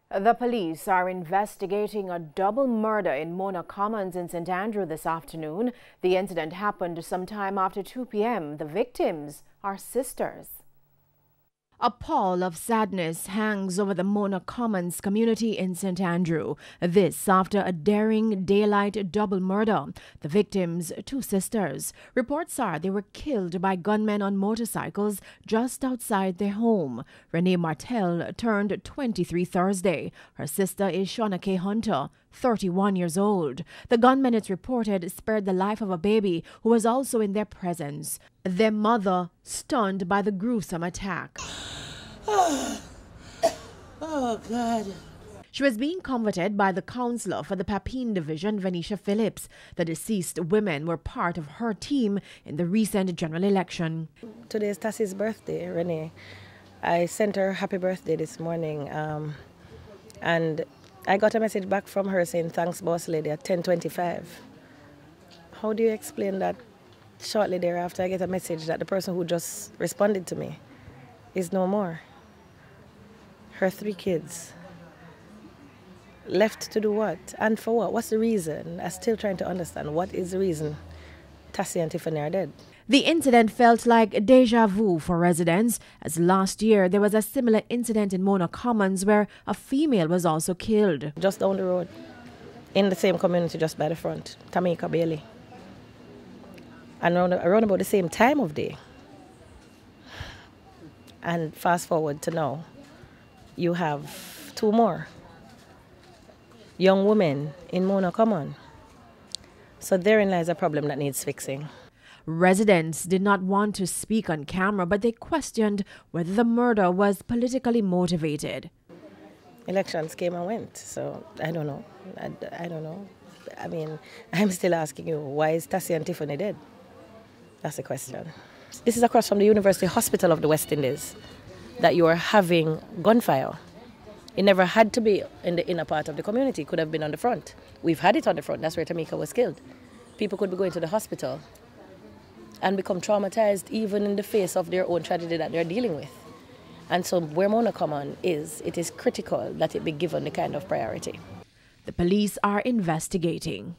The police are investigating a double murder in Mona Commons in St. Andrew this afternoon. The incident happened sometime after 2 p.m. The victims are sisters. A pall of sadness hangs over the Mona Commons community in St. Andrew. This after a daring daylight double murder. The victims, two sisters. Reports are they were killed by gunmen on motorcycles just outside their home. Renee Martel turned 23 Thursday. Her sister is Shauna K. Hunter, 31 years old. The gunmen, it's reported, spared the life of a baby who was also in their presence. Their mother stunned by the gruesome attack. Oh, God. She was being comforted by the counselor for the Papine Division, Venetia Phillips. The deceased women were part of her team in the recent general election. Today is Tassie's birthday, Renee. I sent her happy birthday this morning, and I got a message back from her saying, "Thanks, boss lady," at 10:25. How do you explain that shortly thereafter I get a message that the person who just responded to me is no more? Her 3 kids. Left to do what? And for what? What's the reason? I'm still trying to understand what is the reason Tassie and Tiffany are dead. The incident felt like deja vu for residents, as last year there was a similar incident in Mona Commons where a female was also killed. Just down the road, in the same community just by the front, Jamaica Bailey. And around about the same time of day. And fast forward to now, you have 2 more young women in Mona Common. So therein lies a problem that needs fixing. Residents did not want to speak on camera, but they questioned whether the murder was politically motivated. Elections came and went, so I don't know. I don't know. I mean, I'm still asking you, why is Tassie and Tiffany dead? That's the question. This is across from the University Hospital of the West Indies that you are having gunfire. It never had to be in the inner part of the community. It could have been on the front. We've had it on the front. That's where Tamika was killed. People could be going to the hospital and become traumatized even in the face of their own tragedy that they're dealing with. And so where Mona Common is, it is critical that it be given the kind of priority. The police are investigating.